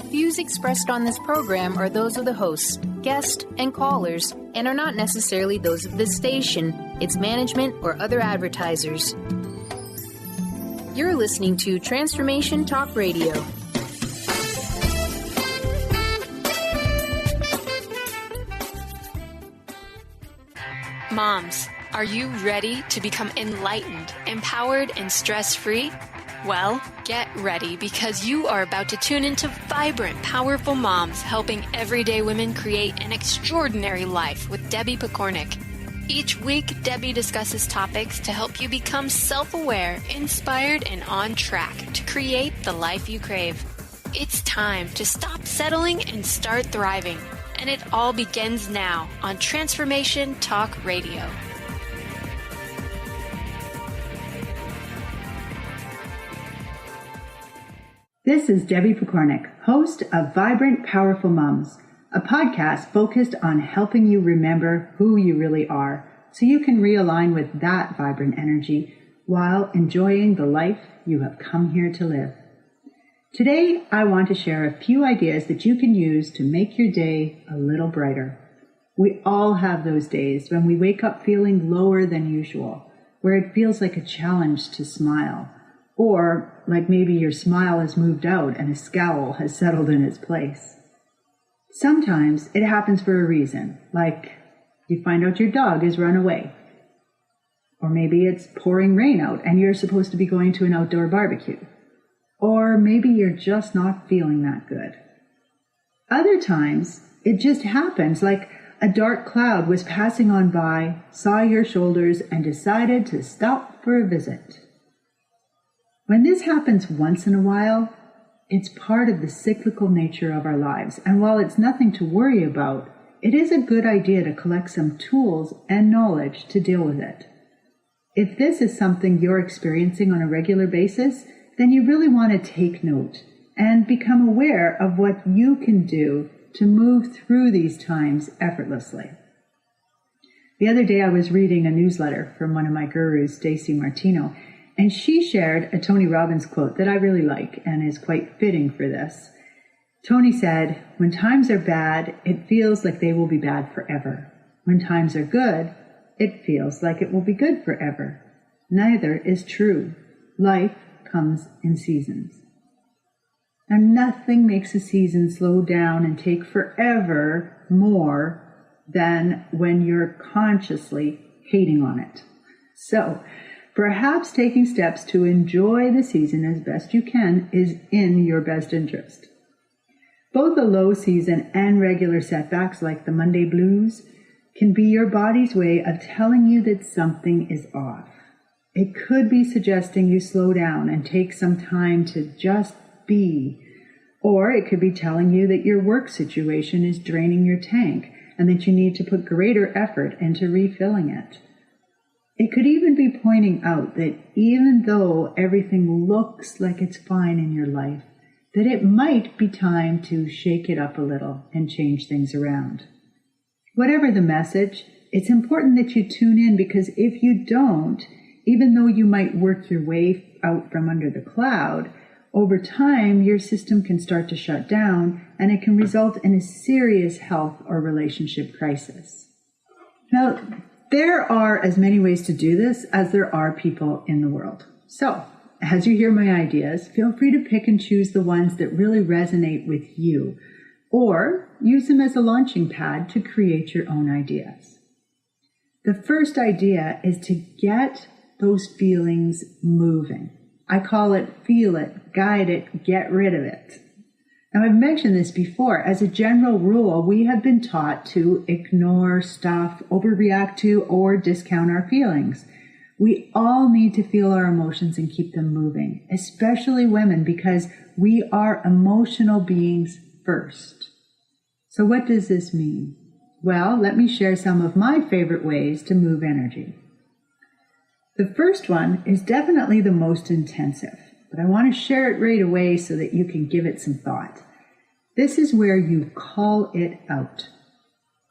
Views expressed on this program are those of the hosts, guests, and callers, and are not necessarily those of this station, its management, or other advertisers. You're listening to Transformation Talk Radio. Moms, are you ready to become enlightened, empowered, and stress-free? Well, get ready because you are about to tune into vibrant, powerful moms helping everyday women create an extraordinary life with Debbie Pokornik. Each week, Debbie discusses topics to help you become self-aware, inspired, and on track to create the life you crave. It's time to stop settling and start thriving. And it all begins now on Transformation Talk Radio. This is Debbie Pokornik, host of Vibrant, Powerful Moms, a podcast focused on helping you remember who you really are so you can realign with that vibrant energy while enjoying the life you have come here to live. Today, I want to share a few ideas that you can use to make your day a little brighter. We all have those days when we wake up feeling lower than usual, where it feels like a challenge to smile, or like maybe your smile has moved out and a scowl has settled in its place. Sometimes it happens for a reason, like you find out your dog has run away, or maybe it's pouring rain out and you're supposed to be going to an outdoor barbecue. Or maybe you're just not feeling that good. Other times, it just happens like a dark cloud was passing on by, saw your shoulders, and decided to stop for a visit. When this happens once in a while, it's part of the cyclical nature of our lives, and while it's nothing to worry about, it is a good idea to collect some tools and knowledge to deal with it. If this is something you're experiencing on a regular basis, then you really want to take note and become aware of what you can do to move through these times effortlessly. The other day I was reading a newsletter from one of my gurus, Stacey Martino, and she shared a Tony Robbins quote that I really like and is quite fitting for this. Tony said, "When times are bad, it feels like they will be bad forever. When times are good, it feels like it will be good forever. Neither is true. Life comes in seasons." And nothing makes a season slow down and take forever more than when you're consciously hating on it. So, perhaps taking steps to enjoy the season as best you can is in your best interest. Both a low season and regular setbacks like the Monday blues can be your body's way of telling you that something is off. It could be suggesting you slow down and take some time to just be. Or it could be telling you that your work situation is draining your tank and that you need to put greater effort into refilling it. It could even be pointing out that even though everything looks like it's fine in your life, that it might be time to shake it up a little and change things around. Whatever the message, it's important that you tune in because if you don't, even though you might work your way out from under the cloud, over time your system can start to shut down and it can result in a serious health or relationship crisis. Now, there are as many ways to do this as there are people in the world. So, as you hear my ideas, feel free to pick and choose the ones that really resonate with you, or use them as a launching pad to create your own ideas. The first idea is to get those feelings moving. I call it feel it, guide it, get rid of it. Now, I've mentioned this before. As a general rule, we have been taught to ignore stuff, overreact to, or discount our feelings. We all need to feel our emotions and keep them moving, especially women, because we are emotional beings first. So what does this mean? Well, let me share some of my favorite ways to move energy. The first one is definitely the most intensive, but I want to share it right away so that you can give it some thought. This is where you call it out.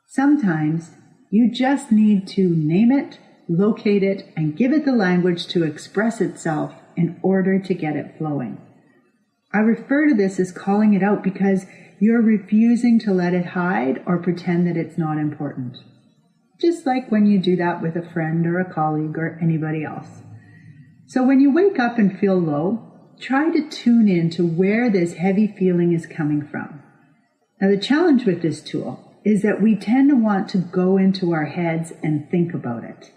Sometimes you just need to name it, locate it, and give it the language to express itself in order to get it flowing. I refer to this as calling it out because you're refusing to let it hide or pretend that it's not important. Just like when you do that with a friend or a colleague or anybody else. So when you wake up and feel low, try to tune in to where this heavy feeling is coming from. Now the challenge with this tool is that we tend to want to go into our heads and think about it.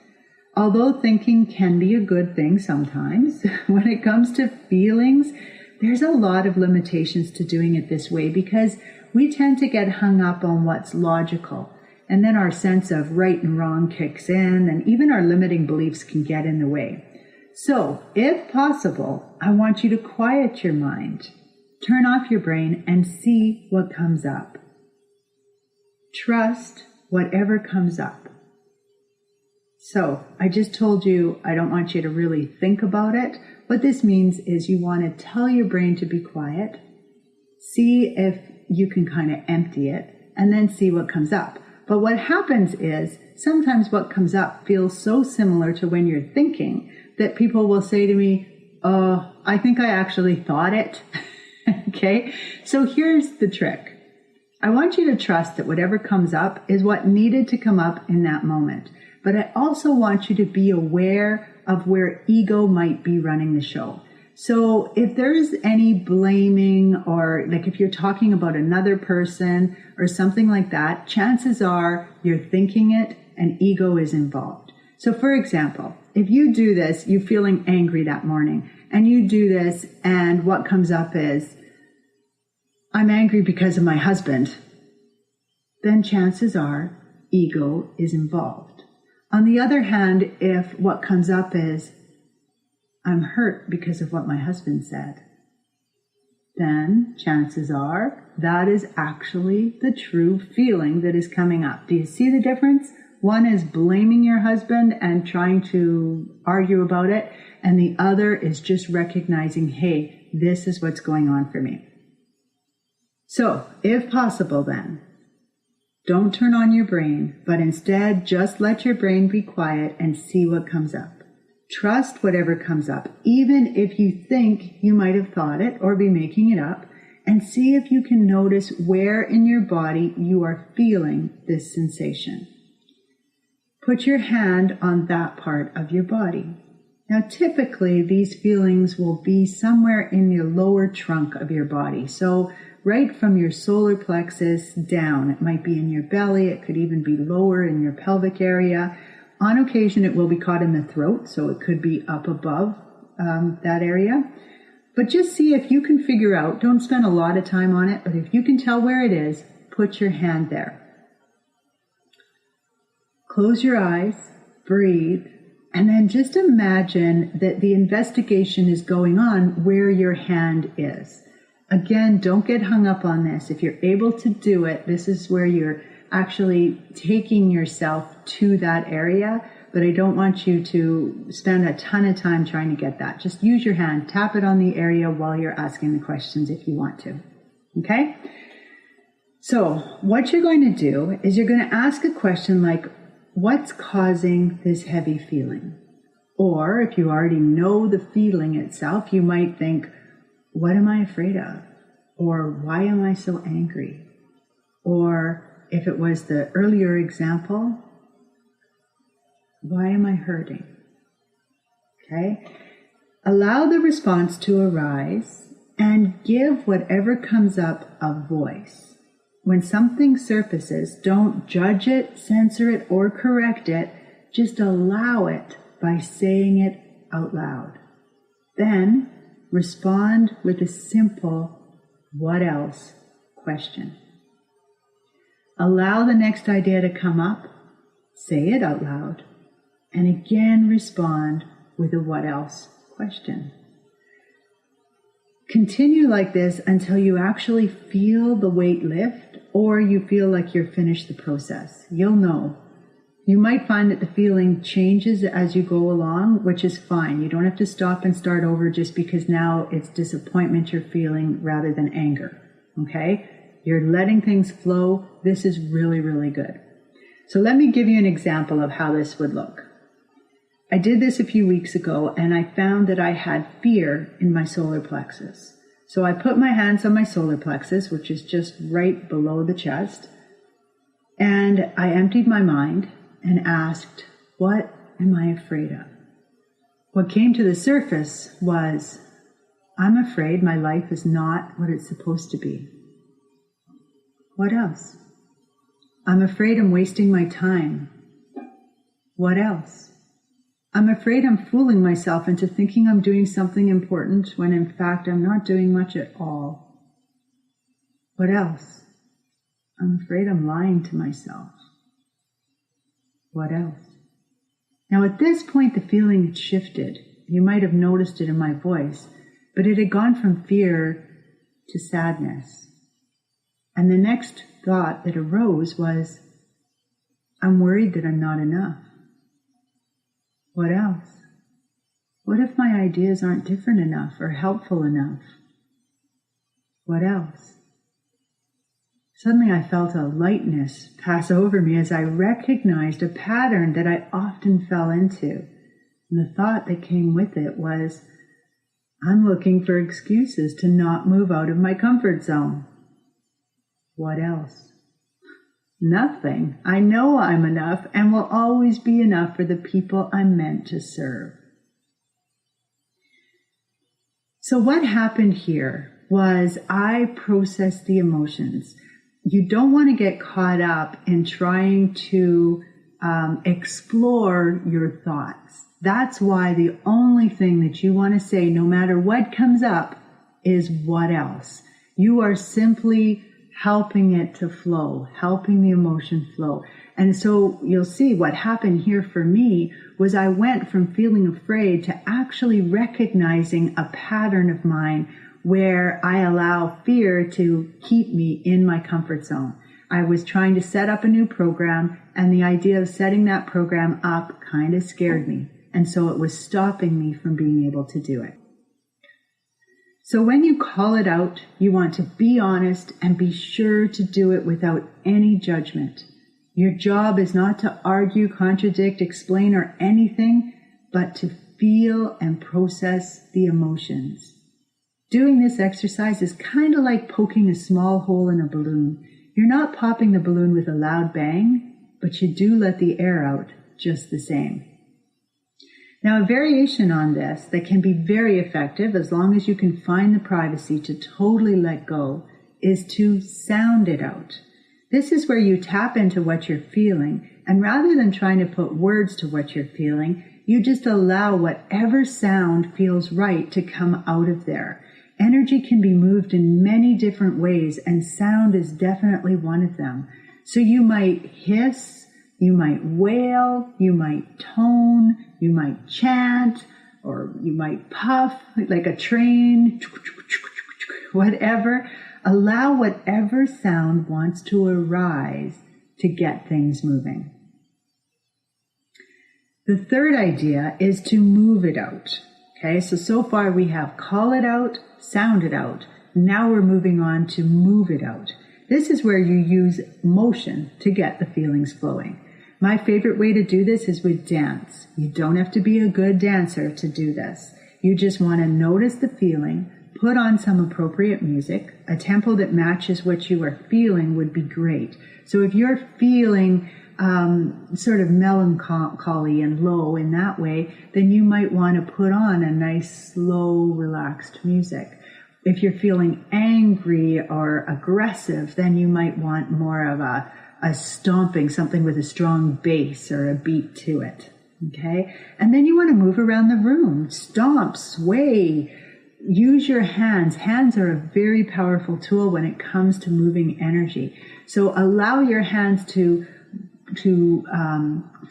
Although thinking can be a good thing sometimes, when it comes to feelings, there's a lot of limitations to doing it this way because we tend to get hung up on what's logical, and then our sense of right and wrong kicks in, and even our limiting beliefs can get in the way. So, if possible, I want you to quiet your mind, turn off your brain, and see what comes up. Trust whatever comes up. So, I just told you I don't want you to really think about it. What this means is you want to tell your brain to be quiet, see if you can kind of empty it, and then see what comes up. But what happens is sometimes what comes up feels so similar to when you're thinking that people will say to me, I think I actually thought it. Okay, so here's the trick. I want you to trust that whatever comes up is what needed to come up in that moment. But I also want you to be aware of where ego might be running the show. So if there's any blaming or like if you're talking about another person or something like that, chances are you're thinking it and ego is involved. So for example, if you do this, you're feeling angry that morning and you do this and what comes up is, I'm angry because of my husband, then chances are ego is involved. On the other hand, if what comes up is, I'm hurt because of what my husband said, then chances are that is actually the true feeling that is coming up. Do you see the difference? One is blaming your husband and trying to argue about it, and the other is just recognizing, hey, this is what's going on for me. So, if possible then, don't turn on your brain, but instead just let your brain be quiet and see what comes up. Trust whatever comes up, even if you think you might have thought it or be making it up, and see if you can notice where in your body you are feeling this sensation. Put your hand on that part of your body. Now, typically, these feelings will be somewhere in your lower trunk of your body. So, right from your solar plexus down. It might be in your belly. It could even be lower in your pelvic area. On occasion, it will be caught in the throat, so it could be up above that area. But just see if you can figure out, don't spend a lot of time on it, but if you can tell where it is, put your hand there. Close your eyes, breathe, and then just imagine that the investigation is going on where your hand is. Again, don't get hung up on this. If you're able to do it, this is where you're actually taking yourself to that area, but I don't want you to spend a ton of time trying to get that. Just use your hand, tap it on the area while you're asking the questions if you want to. Okay? So what you're going to do is you're going to ask a question like, what's causing this heavy feeling? Or if you already know the feeling itself, you might think, what am I afraid of? Or why am I so angry? Or if it was the earlier example, why am I hurting? Okay? Allow the response to arise and give whatever comes up a voice. When something surfaces, don't judge it, censor it, or correct it. Just allow it by saying it out loud. Then respond with a simple, what else question. Allow the next idea to come up, say it out loud, and again respond with a what else question. Continue like this until you actually feel the weight lift or you feel like you're finished the process. You'll know. You might find that the feeling changes as you go along, which is fine. You don't have to stop and start over just because now it's disappointment you're feeling rather than anger. Okay? You're letting things flow. This is really, really good. So let me give you an example of how this would look. I did this a few weeks ago and I found that I had fear in my solar plexus. So I put my hands on my solar plexus, which is just right below the chest, and I emptied my mind and asked, what am I afraid of? What came to the surface was, I'm afraid my life is not what it's supposed to be. What else? I'm afraid I'm wasting my time. What else? I'm afraid I'm fooling myself into thinking I'm doing something important when in fact I'm not doing much at all. What else? I'm afraid I'm lying to myself. What else? Now at this point the feeling had shifted. You might have noticed it in my voice, but it had gone from fear to sadness. And the next thought that arose was, I'm worried that I'm not enough. What else? What if my ideas aren't different enough or helpful enough? What else? Suddenly I felt a lightness pass over me as I recognized a pattern that I often fell into. And the thought that came with it was, I'm looking for excuses to not move out of my comfort zone. What else? Nothing. I know I'm enough and will always be enough for the people I'm meant to serve. So what happened here was I processed the emotions. You don't want to get caught up in trying to explore your thoughts. That's why the only thing that you want to say, no matter what comes up, is what else. You are simply helping it to flow, helping the emotion flow. And so you'll see what happened here for me was I went from feeling afraid to actually recognizing a pattern of mine where I allow fear to keep me in my comfort zone. I was trying to set up a new program, and the idea of setting that program up kind of scared me. And so it was stopping me from being able to do it. So when you call it out, you want to be honest and be sure to do it without any judgment. Your job is not to argue, contradict, explain, or anything, but to feel and process the emotions. Doing this exercise is kind of like poking a small hole in a balloon. You're not popping the balloon with a loud bang, but you do let the air out just the same. Now, a variation on this that can be very effective as long as you can find the privacy to totally let go is to sound it out. This is where you tap into what you're feeling, and rather than trying to put words to what you're feeling, you just allow whatever sound feels right to come out of there. Energy can be moved in many different ways, and sound is definitely one of them. So you might hiss, you might wail, you might tone, you might chant, or you might puff like a train, whatever. Allow whatever sound wants to arise to get things moving. The third idea is to move it out. Okay, so far we have call it out, sound it out. Now we're moving on to move it out. This is where you use motion to get the feelings flowing. My favorite way to do this is with dance. You don't have to be a good dancer to do this. You just want to notice the feeling, put on some appropriate music. A tempo that matches what you are feeling would be great. So if you're feeling sort of melancholy and low in that way, then you might want to put on a nice, slow, relaxed music. If you're feeling angry or aggressive, then you might want more of a stomping, something with a strong bass or a beat to it. Okay? And then you want to move around the room, stomp, sway, use your hands. Hands are a very powerful tool when it comes to moving energy. So allow your hands to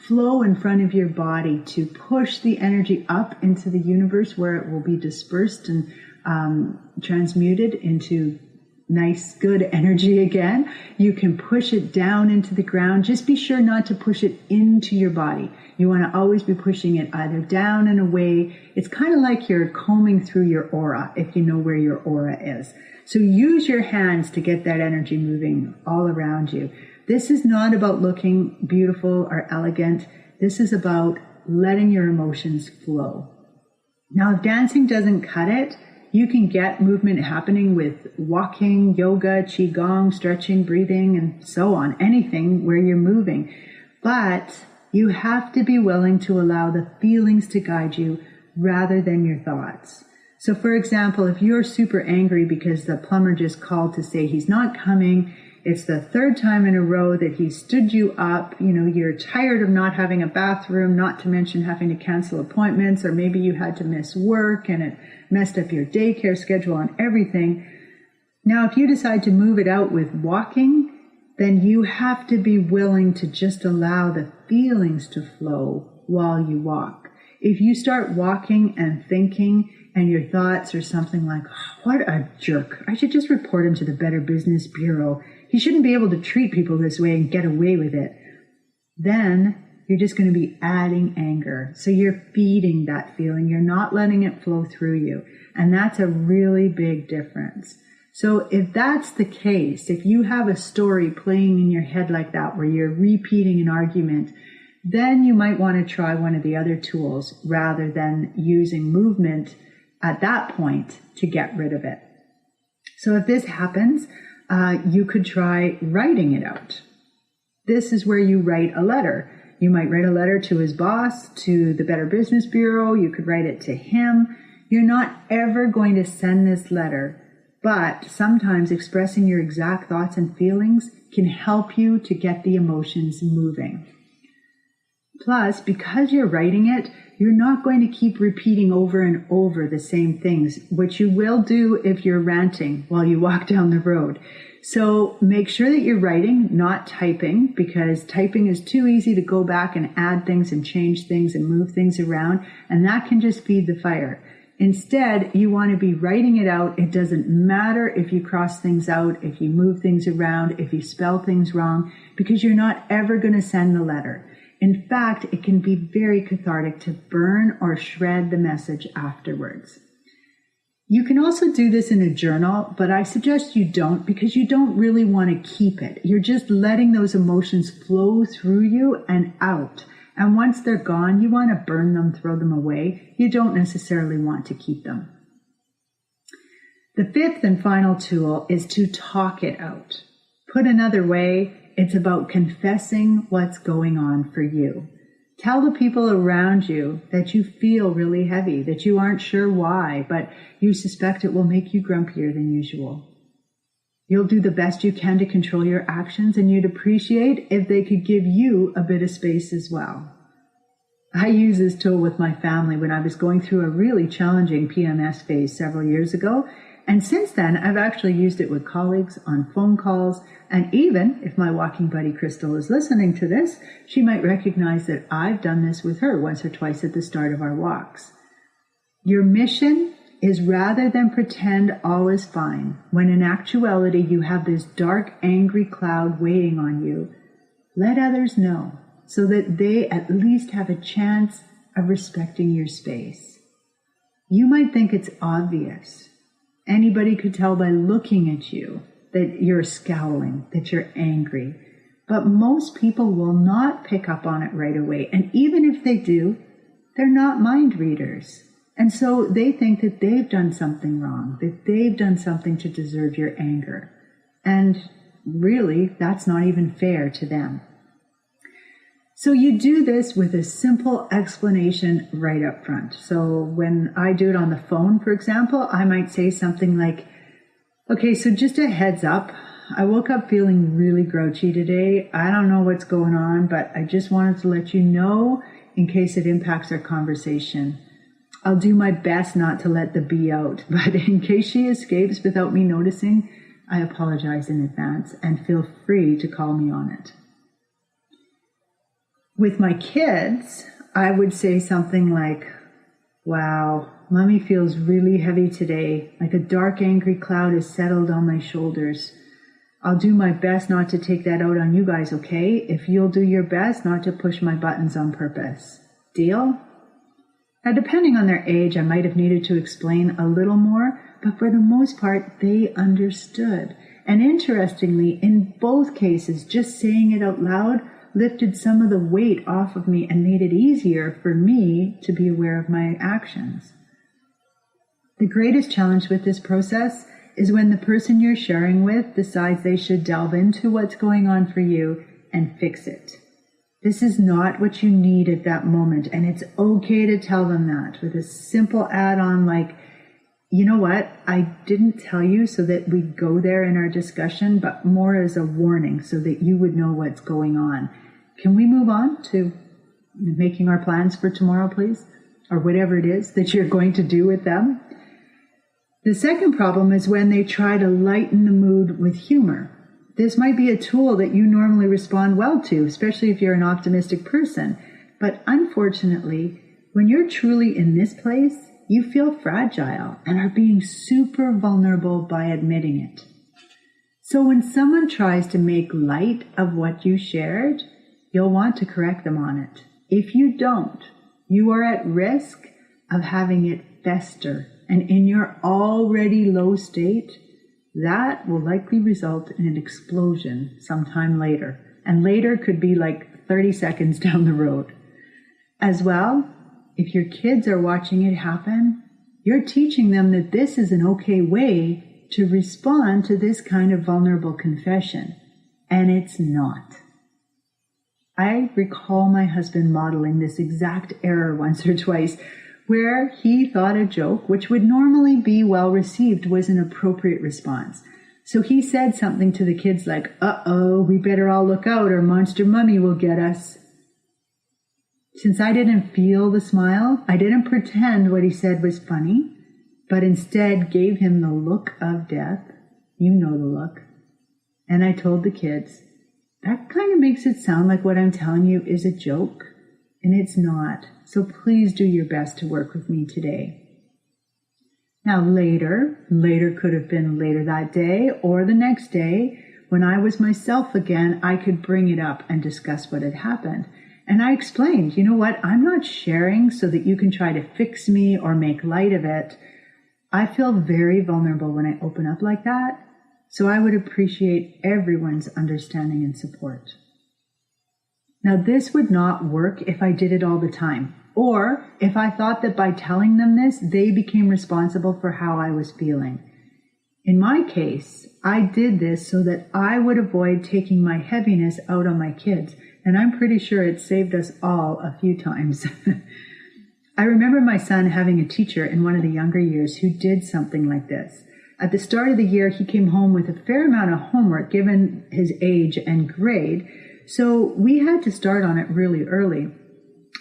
flow in front of your body, to push the energy up into the universe where it will be dispersed and transmuted into nice, good energy again. You can push it down into the ground. Just be sure not to push it into your body. You want to always be pushing it either down and away. It's kind of like you're combing through your aura, if you know where your aura is. So use your hands to get that energy moving all around you. This is not about looking beautiful or elegant. This is about letting your emotions flow. Now, if dancing doesn't cut it, You can get movement happening with walking, yoga, qigong, stretching, breathing, and so on. Anything where you're moving. But you have to be willing to allow the feelings to guide you rather than your thoughts. So for example, if you're super angry because the plumber just called to say he's not coming, it's the third time in a row that he stood you up, you're tired of not having a bathroom, not to mention having to cancel appointments, or maybe you had to miss work and it messed up your daycare schedule and everything. Now, if you decide to move it out with walking, then you have to be willing to just allow the feelings to flow while you walk. If you start walking and thinking and your thoughts are something like, oh, what a jerk, I should just report him to the Better Business Bureau. He shouldn't be able to treat people this way and get away with it. Then you're just going to be adding anger. So you're feeding that feeling. You're not letting it flow through you. And that's a really big difference. So if that's the case, if you have a story playing in your head like that, where you're repeating an argument, then you might want to try one of the other tools rather than using movement at that point to get rid of it. So if this happens, you could try writing it out. This is where you write a letter. You might write a letter to his boss, to the Better Business Bureau. You could write it to him. You're not ever going to send this letter, but sometimes expressing your exact thoughts and feelings can help you to get the emotions moving. Plus, because you're writing it, you're not going to keep repeating over and over the same things, which you will do if you're ranting while you walk down the road. So make sure that you're writing, not typing, because typing is too easy to go back and add things and change things and move things around, and that can just feed the fire. Instead, you want to be writing it out. It doesn't matter if you cross things out, if you move things around, if you spell things wrong, because you're not ever going to send the letter. In fact, it can be very cathartic to burn or shred the message afterwards. You can also do this in a journal, but I suggest you don't, because you don't really want to keep it. You're just letting those emotions flow through you and out. And once they're gone, you want to burn them, throw them away. You don't necessarily want to keep them. The fifth and final tool is to talk it out. Put another way, it's about confessing what's going on for you. Tell the people around you that you feel really heavy, that you aren't sure why, but you suspect it will make you grumpier than usual. You'll do the best you can to control your actions, and you'd appreciate if they could give you a bit of space as well. I used this tool with my family when I was going through a really challenging PMS phase several years ago, and since then I've actually used it with colleagues on phone calls, and even if my walking buddy Crystal is listening to this, she might recognize that I've done this with her once or twice at the start of our walks. Your mission is, rather than pretend all is fine, when in actuality you have this dark, angry cloud weighing on you, let others know so that they at least have a chance of respecting your space. You might think it's obvious. Anybody could tell by looking at you that you're scowling, that you're angry. But most people will not pick up on it right away. And even if they do, they're not mind readers. And so they think that they've done something wrong, that they've done something to deserve your anger. And really, that's not even fair to them. So you do this with a simple explanation right up front. So when I do it on the phone, for example, I might say something like, okay, so just a heads up, I woke up feeling really grouchy today. I don't know what's going on, but I just wanted to let you know in case it impacts our conversation. I'll do my best not to let the bee out, but in case she escapes without me noticing, I apologize in advance and feel free to call me on it. With my kids, I would say something like, wow, Mommy feels really heavy today, like a dark, angry cloud has settled on my shoulders. I'll do my best not to take that out on you guys, okay? If you'll do your best not to push my buttons on purpose. Deal? Now, depending on their age, I might have needed to explain a little more, but for the most part, they understood. And interestingly, in both cases, just saying it out loud lifted some of the weight off of me and made it easier for me to be aware of my actions. The greatest challenge with this process is when the person you're sharing with decides they should delve into what's going on for you and fix it. This is not what you need at that moment, and it's okay to tell them that with a simple add-on like, you know what, I didn't tell you so that we'd go there in our discussion, but more as a warning so that you would know what's going on. Can we move on to making our plans for tomorrow, please? Or whatever it is that you're going to do with them. The second problem is when they try to lighten the mood with humor. This might be a tool that you normally respond well to, especially if you're an optimistic person. But unfortunately, when you're truly in this place, you feel fragile and are being super vulnerable by admitting it. So when someone tries to make light of what you shared, you'll want to correct them on it. If you don't, you are at risk of having it fester. And in your already low state, that will likely result in an explosion sometime later. And later could be like 30 seconds down the road. As well, if your kids are watching it happen, you're teaching them that this is an okay way to respond to this kind of vulnerable confession. And it's not. I recall my husband modeling this exact error once or twice, where he thought a joke, which would normally be well received, was an appropriate response. So he said something to the kids like, uh-oh, we better all look out or Monster Mummy will get us. Since I didn't feel the smile, I didn't pretend what he said was funny, but instead gave him the look of death. You know the look. And I told the kids, that kind of makes it sound like what I'm telling you is a joke. And it's not. So please do your best to work with me today. Now later could have been later that day or the next day, when I was myself again, I could bring it up and discuss what had happened. And I explained, you know what, I'm not sharing so that you can try to fix me or make light of it. I feel very vulnerable when I open up like that, so I would appreciate everyone's understanding and support. Now, this would not work if I did it all the time, or if I thought that by telling them this, they became responsible for how I was feeling. In my case, I did this so that I would avoid taking my heaviness out on my kids, and I'm pretty sure it saved us all a few times. I remember my son having a teacher in one of the younger years who did something like this. At the start of the year, he came home with a fair amount of homework given his age and grade, so we had to start on it really early.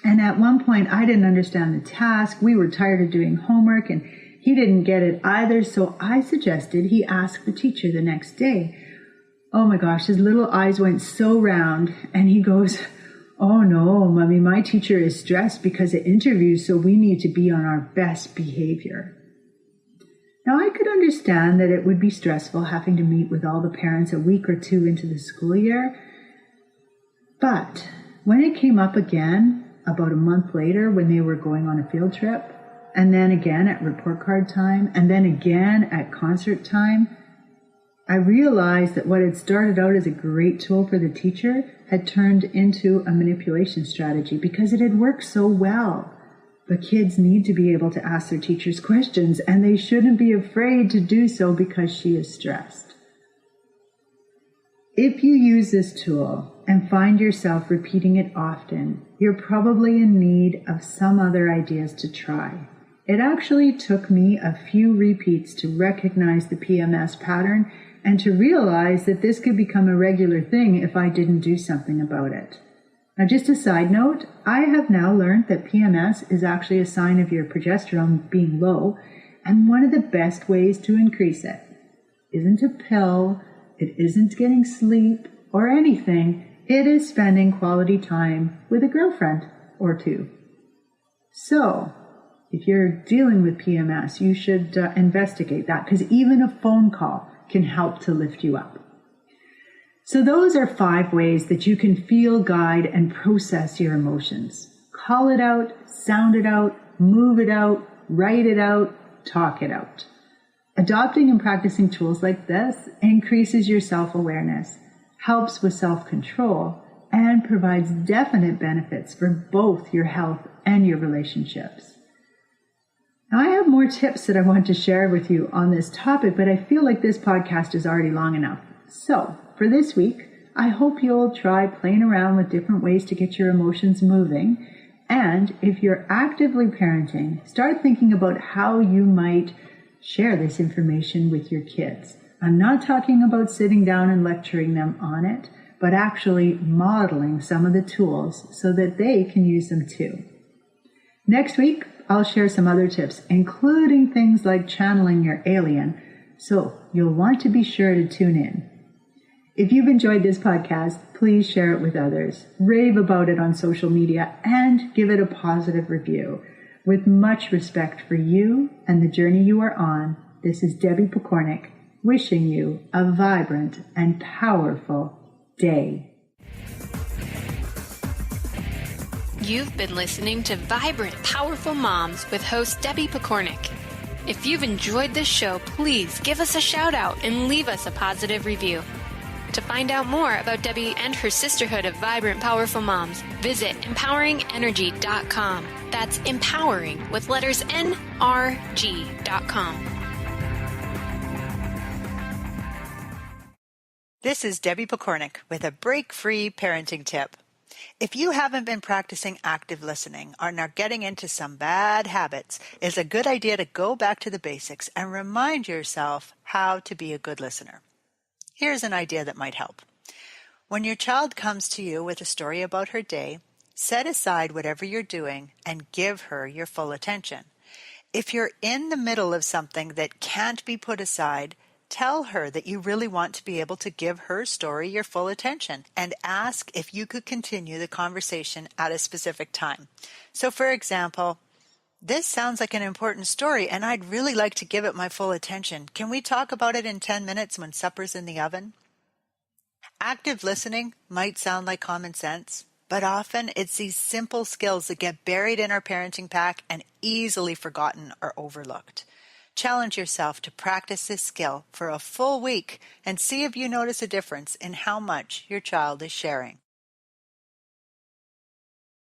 And at one point, I didn't understand the task. We were tired of doing homework, and he didn't get it either, so I suggested he ask the teacher the next day. Oh my gosh, his little eyes went so round, and he goes, "Oh no, Mommy, my teacher is stressed because of interviews, so we need to be on our best behavior." Now, I could understand that it would be stressful having to meet with all the parents a week or two into the school year, but when it came up again, about a month later when they were going on a field trip, and then again at report card time, and then again at concert time, I realized that what had started out as a great tool for the teacher had turned into a manipulation strategy because it had worked so well. But kids need to be able to ask their teachers questions, and they shouldn't be afraid to do so because she is stressed. If you use this tool and find yourself repeating it often, you're probably in need of some other ideas to try. It actually took me a few repeats to recognize the PMS pattern and to realize that this could become a regular thing if I didn't do something about it. Now, just a side note, I have now learned that PMS is actually a sign of your progesterone being low, and one of the best ways to increase it isn't a pill, it isn't getting sleep or anything, it is spending quality time with a girlfriend or two. So, if you're dealing with PMS, you should investigate that, because even a phone call can help to lift you up. So those are 5 ways that you can feel, guide, and process your emotions. Call it out, sound it out, move it out, write it out, talk it out. Adopting and practicing tools like this increases your self-awareness, helps with self-control, and provides definite benefits for both your health and your relationships. Now, I have more tips that I want to share with you on this topic, but I feel like this podcast is already long enough. So, for this week, I hope you'll try playing around with different ways to get your emotions moving. And if you're actively parenting, start thinking about how you might share this information with your kids. I'm not talking about sitting down and lecturing them on it, but actually modeling some of the tools so that they can use them too. Next week, I'll share some other tips, including things like channeling your alien, so you'll want to be sure to tune in. If you've enjoyed this podcast, please share it with others, rave about it on social media, and give it a positive review. With much respect for you and the journey you are on, this is Debbie Pokornik, wishing you a vibrant and powerful day. You've been listening to Vibrant, Powerful Moms with host Debbie Pokornik. If you've enjoyed this show, please give us a shout out and leave us a positive review. To find out more about Debbie and her sisterhood of Vibrant, Powerful Moms, visit empoweringenergy.com. That's empowering with letters NRG.com. This is Debbie Pokornik with a break-free parenting tip. If you haven't been practicing active listening or are getting into some bad habits, it's a good idea to go back to the basics and remind yourself how to be a good listener. Here's an idea that might help. When your child comes to you with a story about her day, set aside whatever you're doing and give her your full attention. If you're in the middle of something that can't be put aside, tell her that you really want to be able to give her story your full attention and ask if you could continue the conversation at a specific time. So, for example, this sounds like an important story and I'd really like to give it my full attention. Can we talk about it in 10 minutes when supper's in the oven? Active listening might sound like common sense, but often it's these simple skills that get buried in our parenting pack and easily forgotten or overlooked. Challenge yourself to practice this skill for a full week and see if you notice a difference in how much your child is sharing.